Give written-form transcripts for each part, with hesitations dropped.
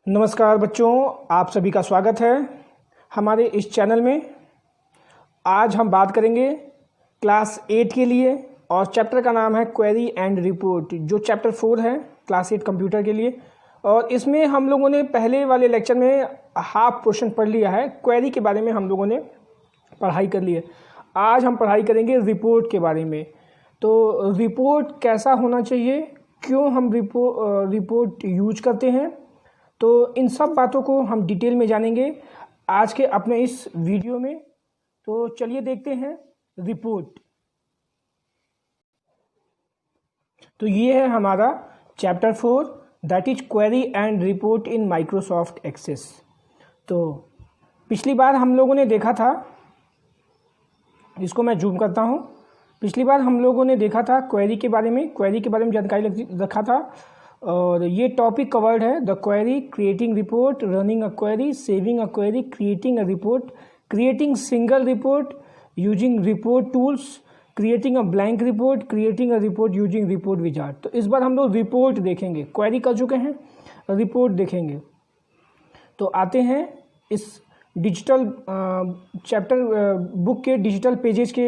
नमस्कार बच्चों, आप सभी का स्वागत है हमारे इस चैनल में। आज हम बात करेंगे क्लास 8 के लिए और चैप्टर का नाम है क्वेरी एंड रिपोर्ट, जो चैप्टर 4 है क्लास 8 कंप्यूटर के लिए। और इसमें हम लोगों ने पहले वाले लेक्चर में हाफ पोर्शन पढ़ लिया है। क्वेरी के बारे में हम लोगों ने पढ़ाई कर ली है। आज हम पढ़ाई करेंगे रिपोर्ट के बारे में। तो रिपोर्ट कैसा होना चाहिए, क्यों हम रिपोर्ट यूज करते हैं, तो इन सब बातों को हम डिटेल में जानेंगे आज के अपने इस वीडियो में। तो चलिए देखते हैं रिपोर्ट। तो ये है हमारा chapter 4, that is query and report in Microsoft Access. तो पिछली बार हम लोगों ने देखा था, इसको मैं जूम करता हूँ। पिछली बार हम लोगों ने देखा था क्वेरी के बारे में जानकारी रखा था। और ये टॉपिक कवर्ड है the query, creating report, running a query, saving a query, creating a report, creating single report using report tools, creating a blank report, creating a report using report wizard. तो इस बार हम लोग report देखेंगे, query कर चुके हैं, report देखेंगे। तो आते हैं इस डिजिटल चैप्टर बुक के डिजिटल पेजेस के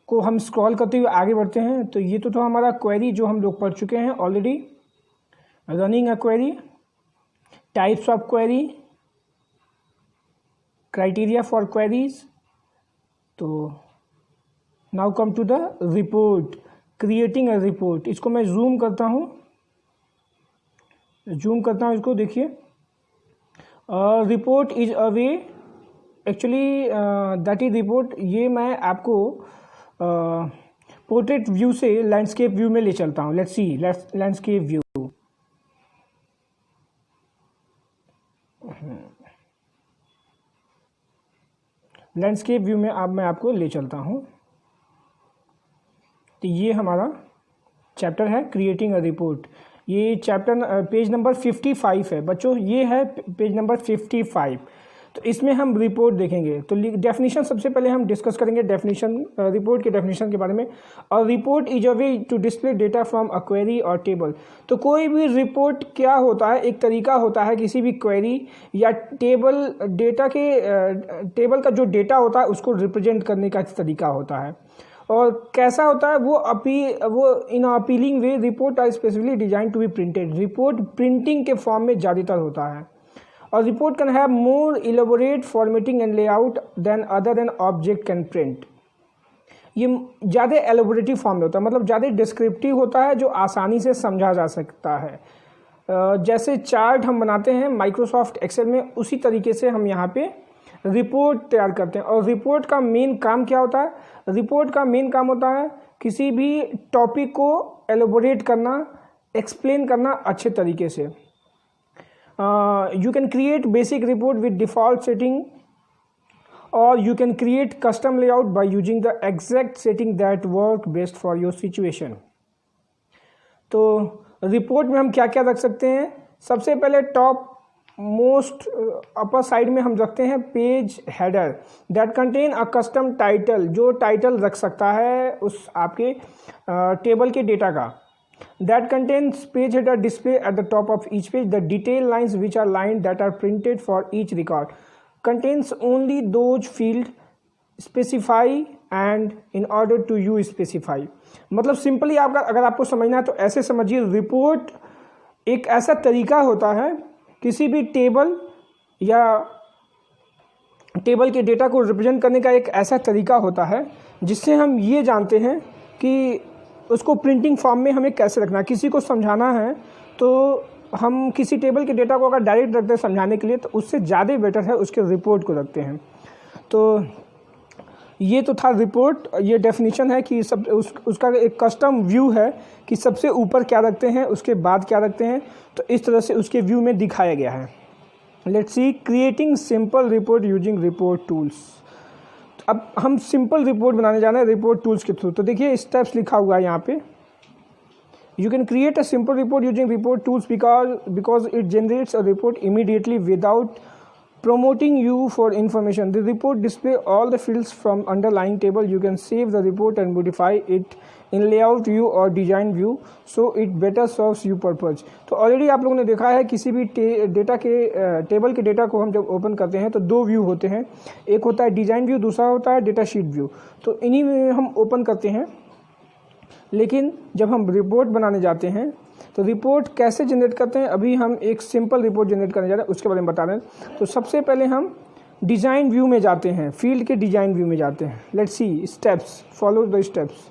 को हम स्क्रॉल करते हुए आगे बढ़ते हैं। तो ये तो था हमारा क्वेरी जो हम लोग पढ़ चुके हैं already. Running a query, types of query, criteria for queries. तो now come to the report, creating a report. इसको मैं जूम करता हूँ इसको देखिए। Report is a way, actually that is report. ये मैं आपको पोर्ट्रेट व्यू से लैंडस्केप व्यू में ले चलता हूँ। Let's see landscape view. Landscape view में अब मैं आपको ले चलता हूँ। तो ये हमारा चैप्टर है क्रिएटिंग अ रिपोर्ट। ये चैप्टर पेज नंबर 55 है बच्चों, ये है पेज नंबर 55। तो इसमें हम रिपोर्ट देखेंगे। तो डेफिनेशन सबसे पहले हम डिस्कस करेंगे, डेफिनेशन रिपोर्ट के डेफिनेशन के बारे में। और report is a way to display data from a query और टेबल। तो कोई भी रिपोर्ट क्या होता है, एक तरीका होता है किसी भी क्वेरी या टेबल डेटा के टेबल का जो डेटा होता है उसको रिप्रेजेंट करने का तरीका होता है। और कैसा होता है वो in appealing way report are specifically design to be printed. Report printing के फॉर्म में ज़्यादातर होता है। और report can have more elaborate formatting and layout than other than object can print. ये ज़्यादा एलोबोरेटिव फॉर्म में होता है, मतलब ज़्यादा डिस्क्रिप्टिव होता है, जो आसानी से समझा जा सकता है। जैसे चार्ट हम बनाते हैं माइक्रोसॉफ्ट एक्सेल में, उसी तरीके से हम यहाँ पे रिपोर्ट तैयार करते हैं। और रिपोर्ट का मेन काम क्या होता है? रिपोर्ट का मेन काम होता है किसी भी टॉपिक को एलोबोरेट करना, एक्सप्लेन करना अच्छे तरीके से। You can create basic report with default setting, or you can create custom layout by using the exact setting that work best for your situation. तो रिपोर्ट में हम क्या क्या रख सकते हैं? सबसे पहले टॉप मोस्ट अपर साइड में हम रखते हैं page header that contain a custom title, जो टाइटल रख सकता है उस आपके टेबल के डेटा का। That contains page header display at the top of each page. The detail lines which are lined that are printed for each record contains only those field specify and in order to you specify. मतलब simply आप अगर आपको समझना है तो ऐसे समझिए, report एक ऐसा तरीका होता है किसी भी टेबल या टेबल के डेटा को रिप्रेजेंट करने का एक ऐसा तरीका होता है जिससे हम ये जानते हैं कि उसको प्रिंटिंग फॉर्म में हमें कैसे रखना है। किसी को समझाना है तो हम किसी टेबल के डेटा को अगर डायरेक्ट रखते हैं समझाने के लिए, तो उससे ज़्यादा बेटर है उसके रिपोर्ट को रखते हैं। तो ये तो था रिपोर्ट। ये डेफिनेशन है कि उसका एक कस्टम व्यू है कि सबसे ऊपर क्या रखते हैं, उसके बाद क्या रखते हैं। तो इस तरह से उसके व्यू में दिखाया गया है। Let's see creating simple report using report tools. अब हम सिंपल रिपोर्ट बनाने जा रहे हैं रिपोर्ट टूल्स के थ्रू। तो देखिए स्टेप्स लिखा हुआ है यहाँ पे। You can create a simple report using report tools because it generates a report immediately without promoting you for information. The report display all the fields from underlying table. You can save the report and modify it in layout view और design view so it better serves you purpose. तो already आप लोगों ने देखा है किसी भी data के टेबल के डेटा को हम जब ओपन करते हैं तो दो व्यू होते हैं, एक होता है डिजाइन व्यू, दूसरा होता है डेटा शीट व्यू। तो इन्हीं में हम ओपन करते हैं। लेकिन जब हम रिपोर्ट बनाने जाते हैं तो रिपोर्ट कैसे जनरेट करते हैं, अभी हम एक सिंपल रिपोर्ट जनरेट करने जा रहे हैं, उसके बारे में बता रहे हैं। तो सबसे पहले हम डिज़ाइन व्यू में जाते हैं, फील्ड के डिज़ाइन व्यू में जाते हैं। Let's see steps, follow the steps.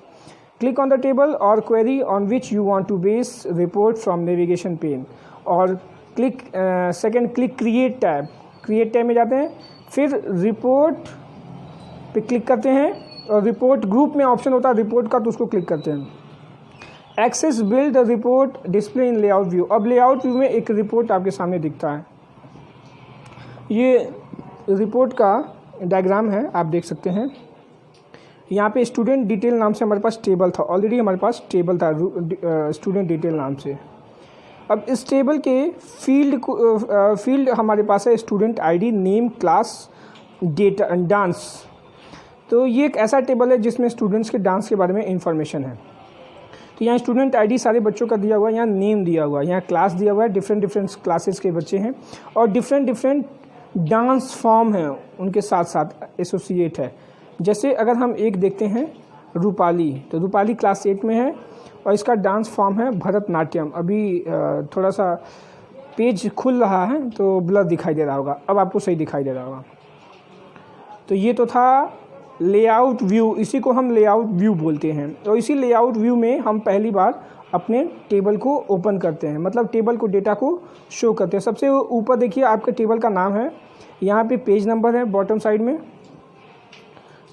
Click on the table और query on which you want to base report from navigation pane, और click click create tab. Create tab में जाते हैं, फिर रिपोर्ट पे क्लिक करते हैं और रिपोर्ट ग्रुप में ऑप्शन होता है रिपोर्ट का, तो उसको क्लिक करते हैं। Access build the report display in layout view. अब लेआउट व्यू में एक रिपोर्ट आपके सामने दिखता है, ये रिपोर्ट का डायग्राम है, आप देख सकते हैं। यहाँ पे स्टूडेंट डिटेल नाम से हमारे पास टेबल था, ऑलरेडी हमारे पास टेबल था स्टूडेंट डिटेल नाम से। अब इस टेबल के फील्ड हमारे पास है student ID, name, class, data, dance. तो ये एक ऐसा टेबल है जिसमें स्टूडेंट्स के डांस के बारे में इंफॉर्मेशन है। तो यहाँ स्टूडेंट आईडी सारे बच्चों का दिया हुआ है, यहाँ नेम दिया हुआ है, यहाँ क्लास दिया हुआ है, डिफरेंट क्लासेस के बच्चे हैं, और डिफरेंट डांस फॉर्म है उनके साथ साथ एसोसिएट है। जैसे अगर हम एक देखते हैं रूपाली, तो रूपाली क्लास 8 में है और इसका डांस फॉर्म है भरतनाट्यम। अभी थोड़ा सा पेज खुल रहा है तो ब्लर दिखाई दे रहा होगा, अब आपको सही दिखाई दे रहा होगा। तो ये तो था लेआउट व्यू, इसी को हम लेआउट व्यू बोलते हैं। और इसी लेआउट व्यू में हम पहली बार अपने टेबल को ओपन करते हैं, मतलब टेबल को डेटा को शो करते हैं। सबसे ऊपर देखिए आपके टेबल का नाम है, यहाँ पे पेज नंबर है बॉटम साइड में।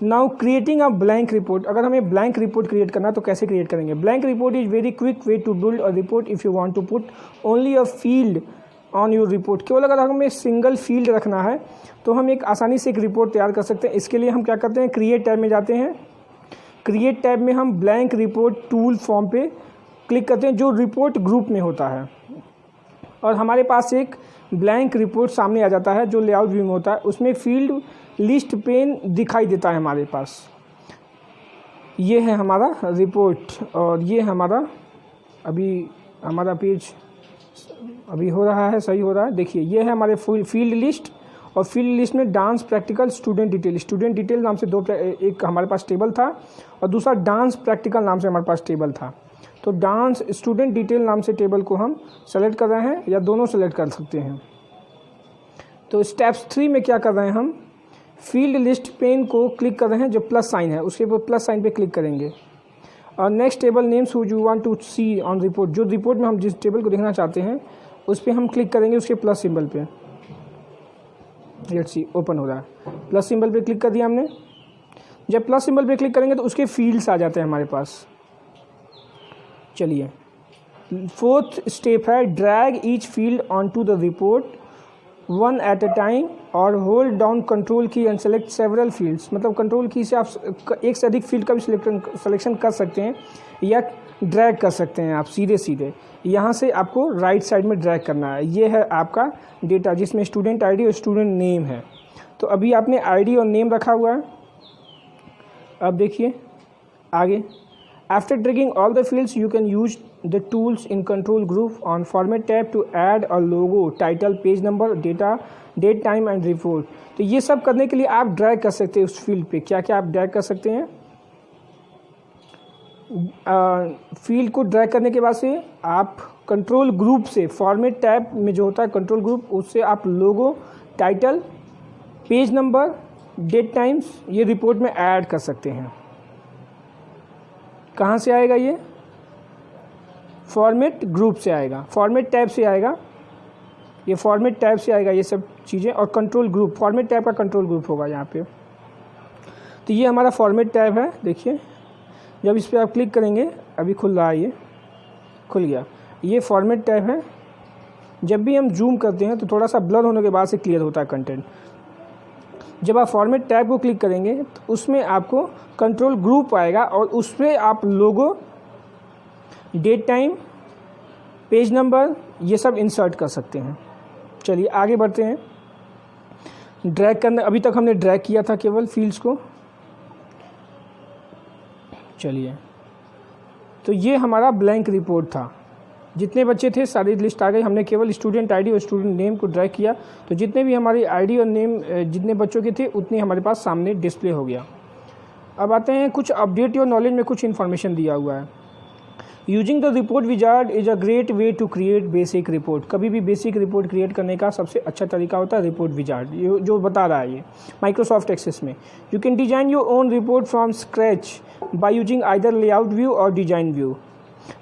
Now creating a blank report. अगर हमें ब्लैंक रिपोर्ट क्रिएट करना है तो कैसे क्रिएट करेंगे? Blank report is very quick way to build a report if you want to put only a field on your report. केवल अगर हमें सिंगल फील्ड रखना है तो हम एक आसानी से एक रिपोर्ट तैयार कर सकते हैं। इसके लिए हम क्या करते हैं, क्रिएट टैब में जाते हैं। क्रिएट टैब में हम ब्लैंक रिपोर्ट टूल फॉर्म पे क्लिक करते हैं जो रिपोर्ट ग्रुप में होता है, और हमारे पास एक ब्लैंक रिपोर्ट सामने आ जाता है जो लेआउट व्यू में होता है। उसमें फील्ड लिस्ट पेन दिखाई देता है हमारे पास। ये है हमारा रिपोर्ट, और ये हमारा अभी हमारा पेज अभी हो रहा है, सही हो रहा है। देखिए ये है हमारे फील्ड लिस्ट, और फील्ड लिस्ट में डांस, प्रैक्टिकल, स्टूडेंट डिटेल नाम से एक हमारे पास टेबल था, और दूसरा डांस प्रैक्टिकल नाम से हमारे पास टेबल था। तो डांस स्टूडेंट डिटेल नाम से टेबल को हम सेलेक्ट कर रहे हैं, या दोनों सेलेक्ट कर सकते हैं। तो स्टेप्स 3 में क्या कर रहे हैं, हम फील्ड लिस्ट पेन को क्लिक कर रहे हैं, जो प्लस साइन है उसके ऊपर प्लस साइन पे क्लिक करेंगे, और next table names who you want to see on report. जो रिपोर्ट में हम जिस टेबल को देखना चाहते हैं उस पर हम क्लिक करेंगे, उसके प्लस सिंबल पे। लेट्स सी ओपन हो रहा है, प्लस सिंबल पे क्लिक कर दिया हमने। जब प्लस सिंबल पे क्लिक करेंगे तो उसके फील्ड्स आ जाते हैं हमारे पास। चलिए 4th स्टेप है drag each field on to the report one at a time, और hold down control key and select several fields. मतलब कंट्रोल की से आप एक से अधिक फील्ड का भी सिलेक्शन कर सकते हैं, या ड्रैग कर सकते हैं आप सीधे। यहाँ से आपको राइट साइड में ड्रैग करना है। ये है आपका डेटा जिसमें स्टूडेंट आईडी और स्टूडेंट नेम है। तो अभी आपने आईडी और नेम रखा हुआ है। अब देखिए आगे, after dragging all the fields you can use the tools in control group on format tab to add a logo, title, page number, data, date, time and report. तो ये सब करने के लिए आप ड्रैग कर सकते हैं उस फील्ड पे। क्या क्या आप ड्रैग कर सकते हैं? फील्ड को ड्रैग करने के बाद से आप कंट्रोल ग्रुप से, फॉर्मेट टैब में जो होता है कंट्रोल ग्रुप, उससे आप logo, title, page number, date, times ये रिपोर्ट में ऐड कर सकते हैं। कहाँ से आएगा ये? फॉर्मेट ग्रुप से आएगा, फॉर्मेट टैब से आएगा, ये फॉर्मेट टैब से आएगा ये सब चीज़ें। और कंट्रोल ग्रुप, फॉर्मेट टैब का कंट्रोल ग्रुप होगा यहाँ पे। तो ये हमारा फॉर्मेट टैब है। देखिए जब इस पर आप क्लिक करेंगे, अभी खुल रहा है, ये खुल गया। ये फॉर्मेट टैब है। जब भी हम जूम करते हैं तो थोड़ा सा ब्लर होने के बाद से क्लियर होता है कंटेंट। जब आप फॉर्मेट टैब को क्लिक करेंगे तो उसमें आपको कंट्रोल ग्रुप आएगा, और उस पर आप लोगो, डेट, टाइम, पेज नंबर ये सब इंसर्ट कर सकते हैं। चलिए आगे बढ़ते हैं। ड्रैग करना, अभी तक हमने ड्रैग किया था केवल फील्ड्स को। चलिए तो ये हमारा ब्लैंक रिपोर्ट था। जितने बच्चे थे सारी लिस्ट आ गई, हमने केवल स्टूडेंट आईडी और स्टूडेंट नेम को ड्रैग किया, तो जितने भी हमारी आईडी और नेम जितने बच्चों के थे उतने हमारे पास सामने डिस्प्ले हो गया। अब आते हैं कुछ अपडेट योर नॉलेज में कुछ इन्फॉर्मेशन दिया हुआ है। Using the report wizard is a great way to create basic report. कभी भी बेसिक रिपोर्ट क्रिएट करने का सबसे अच्छा तरीका होता है रिपोर्ट विजार्ड, जो बता रहा है ये माइक्रोसॉफ्ट एक्सेस में। You can design your own report from scratch by using either layout view और डिजाइन व्यू।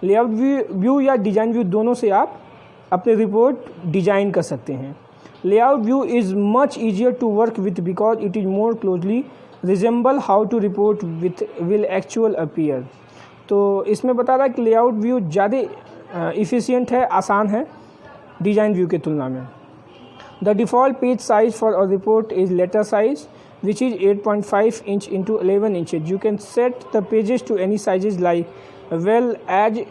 लेआउट व्यू या डिजाइन व्यू दोनों से आप अपने रिपोर्ट डिजाइन कर सकते हैं। Layout view is much easier to work with because it is more closely resemble how to report with will actual appear. तो इसमें बता रहा है कि लेआउट व्यू ज़्यादा इफ़िशियंट है, आसान है डिज़ाइन व्यू के तुलना में। The default page size for a report is letter size which is 8.5 inch into 11 inches. You can set the pages to any sizes like well as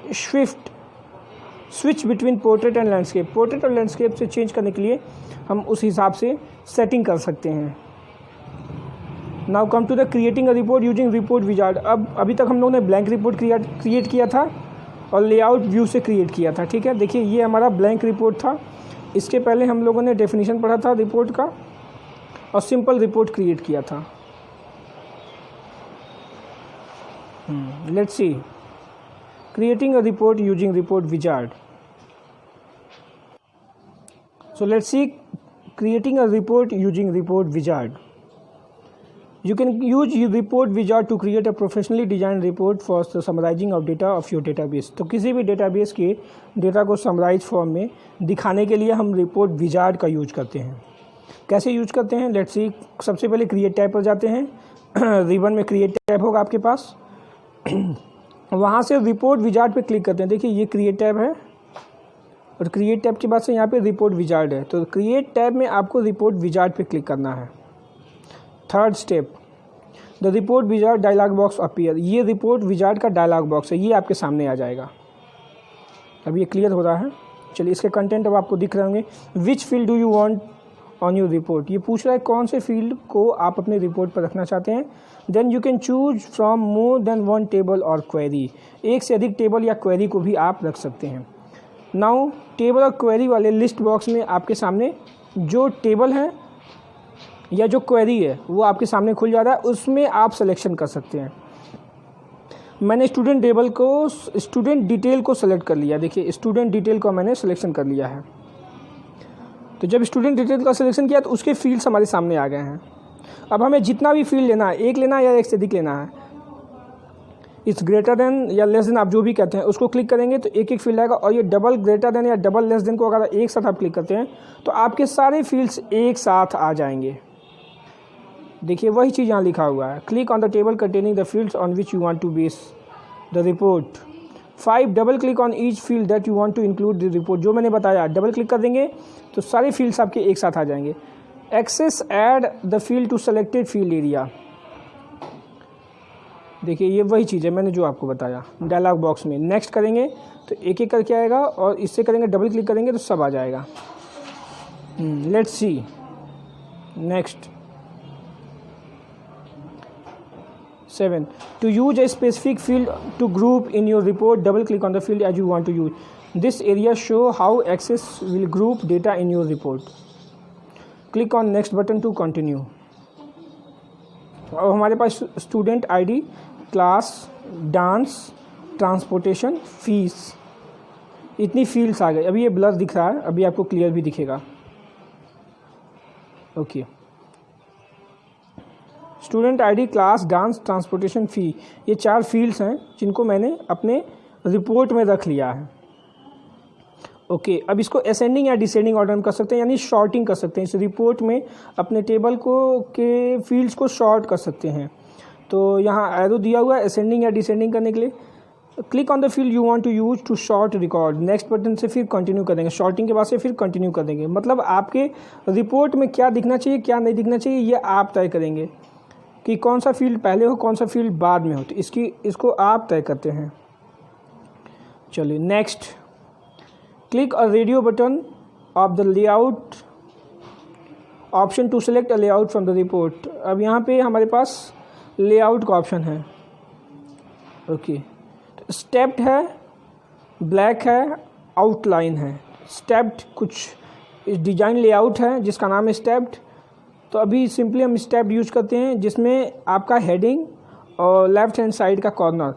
switch between portrait and landscape. Portrait और landscape से change करने के लिए हम उस हिसाब से setting कर सकते हैं। Now come to the creating a report using report wizard. अब अभी तक हम लोगों ने ब्लैंक रिपोर्ट क्रिएट किया था और लेआउट व्यू से क्रिएट किया था, ठीक है। देखिए ये हमारा ब्लैंक रिपोर्ट था, इसके पहले हम लोगों ने डेफिनेशन पढ़ा था रिपोर्ट का और सिंपल रिपोर्ट क्रिएट किया था। Let's see creating a report using report wizard. So let's see creating a report using report wizard. You can use your report wizard to create a professionally designed report for the summarizing of data of your database। तो किसी भी database के data को summarise form में दिखाने के लिए हम रिपोर्ट विजार्ड का यूज करते हैं। कैसे यूज करते हैं लेट्स सी। सबसे पहले क्रिएट टैब पर जाते हैं रिबन में क्रिएट टैब होगा आपके पास वहाँ से रिपोर्ट विजार्ड पे क्लिक करते हैं। देखिए ये क्रिएट टैब है और क्रिएट टैब के बाद से यहाँ पे रिपोर्ट विजार्ड है, तो क्रिएट टैब में आपको रिपोर्ट विजार्ड पे क्लिक करना है। Third step the report wizard dialog box appear. ये रिपोर्ट विजार्ड का डायलॉग बॉक्स है, ये आपके सामने आ जाएगा। अब ये क्लियर हो रहा है। चलिए इसके कंटेंट अब आपको दिख रहे होंगे। Which field do you want on your report. ये पूछ रहा है कौन से फील्ड को आप अपने रिपोर्ट पर रखना चाहते हैं। Then you can choose from more than one table और क्वेरी। एक से अधिक टेबल या क्वेरी को भी आप रख सकते हैं। नाउ टेबल और क्वेरी वाले लिस्ट बॉक्स में आपके सामने जो टेबल है या जो क्वेरी है वो आपके सामने खुल जा रहा है, उसमें आप सिलेक्शन कर सकते हैं। मैंने स्टूडेंट डिटेल को सेलेक्ट कर लिया। देखिए स्टूडेंट डिटेल को मैंने सिलेक्शन कर लिया है। तो जब स्टूडेंट डिटेल का सिलेक्शन किया तो उसके फील्ड्स हमारे सामने आ गए हैं। अब हमें जितना भी फील्ड लेना है, एक लेना है या एक से अधिक लेना है, इट्स ग्रेटर देन या लेस देन आप जो भी कहते हैं उसको क्लिक करेंगे तो एक एक फील्ड आएगा। और ये डबल ग्रेटर देन या डबल लेस देन को अगर एक साथ आप क्लिक करते हैं तो आपके सारे फील्ड्स एक साथ आ जाएंगे। देखिए वही चीज़ यहाँ लिखा हुआ है। Click on the table containing the fields on which you want to base the report. 5 double click on each field that you want to include the report. जो मैंने बताया डबल क्लिक कर देंगे तो सारे फील्ड्स आपके एक साथ आ जाएंगे। Access add the field to selected field area. देखिए ये वही चीज़ है मैंने जो आपको बताया। डायलॉग बॉक्स में नेक्स्ट करेंगे तो एक एक करके आएगा और इससे करेंगे डबल क्लिक करेंगे तो सब आ जाएगा। Let's see next. 7 to use a specific field to group in your report, double click on the field as you want to use. This area show how Access will group data in your report. Click on next button to continue. अब हमारे पास student ID, class, dance, transportation, fees, इतनी fields आ गई। अभी ये blur दिख रहा है, अभी आपको क्लियर भी दिखेगा। Okay student ID, class, dance, transportation, fee, ये 4 फील्ड्स हैं जिनको मैंने अपने रिपोर्ट में रख लिया है। ओके अब इसको असेंडिंग या डिसेंडिंग ऑर्डर में कर सकते हैं, यानी शॉर्टिंग कर सकते हैं। इस रिपोर्ट में अपने टेबल को के फील्ड्स को शॉर्ट कर सकते हैं। तो यहाँ एरो दिया हुआ है असेंडिंग या डिसेंडिंग करने के लिए। Click on the field you want to use to sort record. Next button से फिर कंटिन्यू कर देंगे। शॉर्टिंग के बाद से फिर कंटिन्यू कर देंगे। मतलब आपके रिपोर्ट में क्या दिखना चाहिए क्या नहीं दिखना चाहिए ये आप तय करेंगे कि कौन सा फील्ड पहले हो कौन सा फील्ड बाद में हो। तो इसको आप तय करते हैं। चलिए next. Click a radio button of the layout option to select a layout from the report. अब यहाँ पे हमारे पास लेआउट का ऑप्शन है। ओके तो स्टेप्ड है, ब्लैक है, आउटलाइन है। स्टेप्ड कुछ डिजाइन लेआउट है जिसका नाम है स्टेप्ड। तो अभी सिंपली हम स्टेप्ड यूज करते हैं जिसमें आपका हेडिंग और लेफ्ट हैंड साइड का कॉर्नर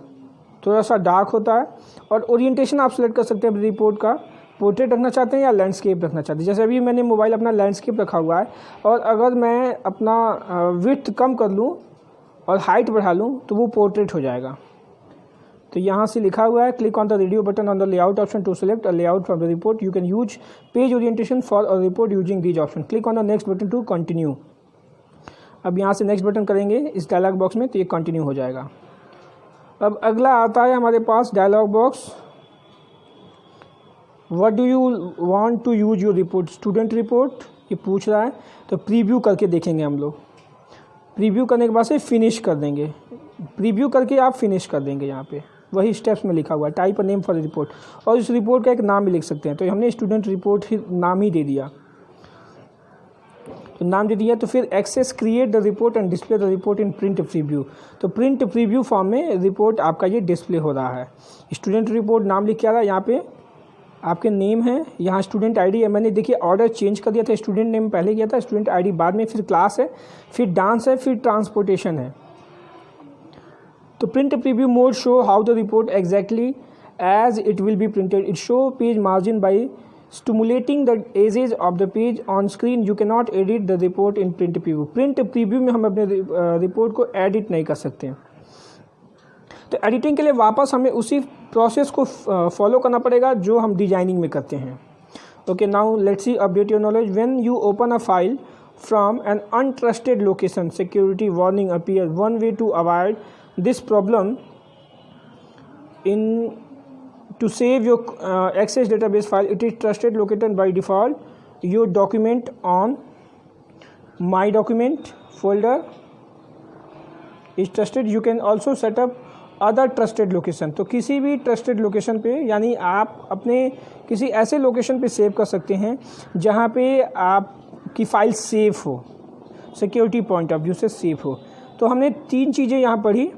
थोड़ा सा डार्क होता है। और ओरिएंटेशन आप सेलेक्ट कर सकते हैं रिपोर्ट का, पोर्ट्रेट रखना चाहते हैं या लैंडस्केप रखना चाहते हैं। जैसे अभी मैंने मोबाइल अपना लैंडस्केप रखा हुआ है, और अगर मैं अपना विड्थ कम कर लूँ और हाइट बढ़ा लूँ तो वो पोर्ट्रेट हो जाएगा। तो यहाँ से लिखा हुआ है click on the radio button on the layout option to select a layout from the report. You can use page orientation for a report using these option. Click on the next button to continue. अब यहाँ से next button करेंगे इस dialogue box में तो ये continue हो जाएगा। अब अगला आता है हमारे पास dialogue box, what do you want to use your report, student report ये पूछ रहा है। तो प्रीव्यू करके देखेंगे हम लोग। प्रीव्यू करने के बाद से फिनिश कर देंगे, प्रीव्यू करके आप फिनिश कर देंगे। यहाँ पे वही स्टेप्स में लिखा हुआ है, type a name for the report, और इस रिपोर्ट का एक नाम भी लिख सकते हैं। तो हमने स्टूडेंट रिपोर्ट ही नाम ही दे दिया, तो नाम दे दिया। तो फिर Access create the report and display the report in print preview. तो प्रिंट प्रीव्यू फॉर्म में रिपोर्ट आपका ये डिस्प्ले हो रहा है। स्टूडेंट रिपोर्ट नाम लिख के आ रहा है, यहाँ पे आपके नेम है, यहाँ स्टूडेंट आईडी है। मैंने देखिए ऑर्डर चेंज कर दिया था, स्टूडेंट नेम पहले किया था, स्टूडेंट आईडी बाद में, फिर क्लास है, फिर डांस है, फिर ट्रांसपोर्टेशन है। तो print preview mode show how the report exactly as it will be printed. It show page margin by stimulating the edges of the page on screen. You can not edit the report in print preview. Print preview में हम अपने report को edit नहीं कर सकते हैं। तो editing के लिए वापस हमें उसी प्रोसेस को फॉलो करना पड़ेगा जो हम डिजाइनिंग में करते हैं। Okay, now let's see update your knowledge. When you open a file from an untrusted location, security warning appear. One way to avoid this problem in to save your access database file, it is trusted located by default your document on my document folder is trusted. You can also set up other trusted location। तो किसी भी trusted location पे, यानी आप अपने किसी ऐसे location पे सेव कर सकते हैं जहाँ पे आपकी फाइल सेफ हो, सिक्योरिटी पॉइंट ऑफ व्यू से सेफ हो। तो हमने 3 चीज़ें यहाँ पढ़ी।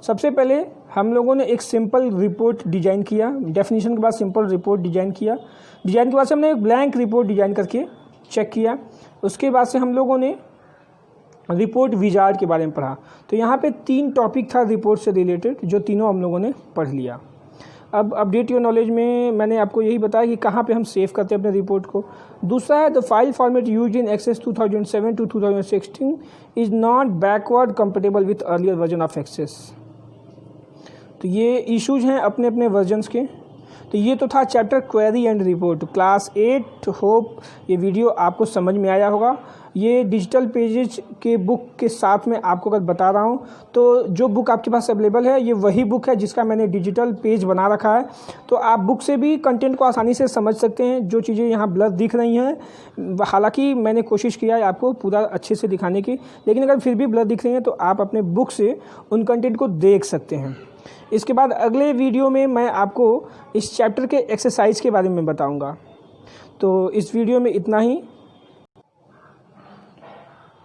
सबसे पहले हम लोगों ने एक सिंपल रिपोर्ट डिज़ाइन किया, डेफिनेशन के बाद सिंपल रिपोर्ट डिज़ाइन किया। डिज़ाइन के बाद से हमने एक ब्लैंक रिपोर्ट डिज़ाइन करके चेक किया। उसके बाद से हम लोगों ने रिपोर्ट विजार्ड के बारे में पढ़ा। तो यहाँ पे 3 टॉपिक था रिपोर्ट से रिलेटेड, जो तीनों हम लोगों ने पढ़ लिया। अब अपडेट योर नॉलेज में मैंने आपको यही बताया कि कहाँ पे हम सेव करते हैं अपने रिपोर्ट को। दूसरा है the file format used in Access 2007 to 2016 is not backward compatible with earlier version of Access. तो ये इश्यूज हैं अपने अपने वर्जन्स के। तो ये तो था chapter query and report class 8। Hope ये वीडियो आपको समझ में आया होगा। ये डिजिटल पेजेज के बुक के साथ में आपको अगर बता रहा हूँ, तो जो बुक आपके पास अवेलेबल है ये वही बुक है जिसका मैंने डिजिटल पेज बना रखा है। तो आप बुक से भी कंटेंट को आसानी से समझ सकते हैं। जो चीज़ें यहाँ ब्लर दिख रही हैं, हालांकि मैंने कोशिश किया है आपको पूरा अच्छे से दिखाने की, लेकिन अगर फिर भी ब्लर दिख रही हैं तो आप अपने बुक से उन कंटेंट को देख सकते हैं। इसके बाद अगले वीडियो में मैं आपको इस चैप्टर के एक्सरसाइज के बारे में बताऊंगा। तो इस वीडियो में इतना ही।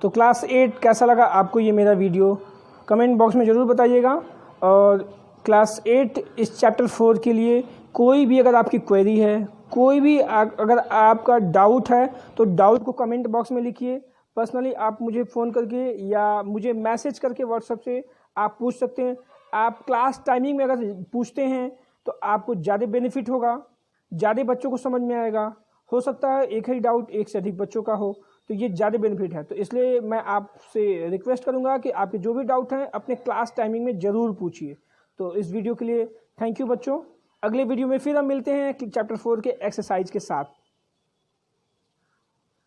तो क्लास 8 कैसा लगा आपको ये मेरा वीडियो, कमेंट बॉक्स में ज़रूर बताइएगा। और क्लास 8 इस चैप्टर 4 के लिए कोई भी अगर आपकी क्वेरी है, कोई भी अगर आपका डाउट है, तो डाउट को कमेंट बॉक्स में लिखिए। पर्सनली आप मुझे फ़ोन करके या मुझे मैसेज करके व्हाट्सएप से आप पूछ सकते हैं। आप क्लास टाइमिंग में अगर पूछते हैं तो आपको ज़्यादा बेनिफिट होगा, ज़्यादा बच्चों को समझ में आएगा। हो सकता है एक ही डाउट एक से अधिक बच्चों का हो, तो ये ज़्यादा बेनिफिट है। तो इसलिए मैं आपसे रिक्वेस्ट करूँगा कि आपके जो भी डाउट हैं अपने क्लास टाइमिंग में ज़रूर पूछिए। तो इस वीडियो के लिए थैंक यू बच्चों। अगले वीडियो में फिर हम मिलते हैं चैप्टर 4 के एक्सरसाइज के साथ।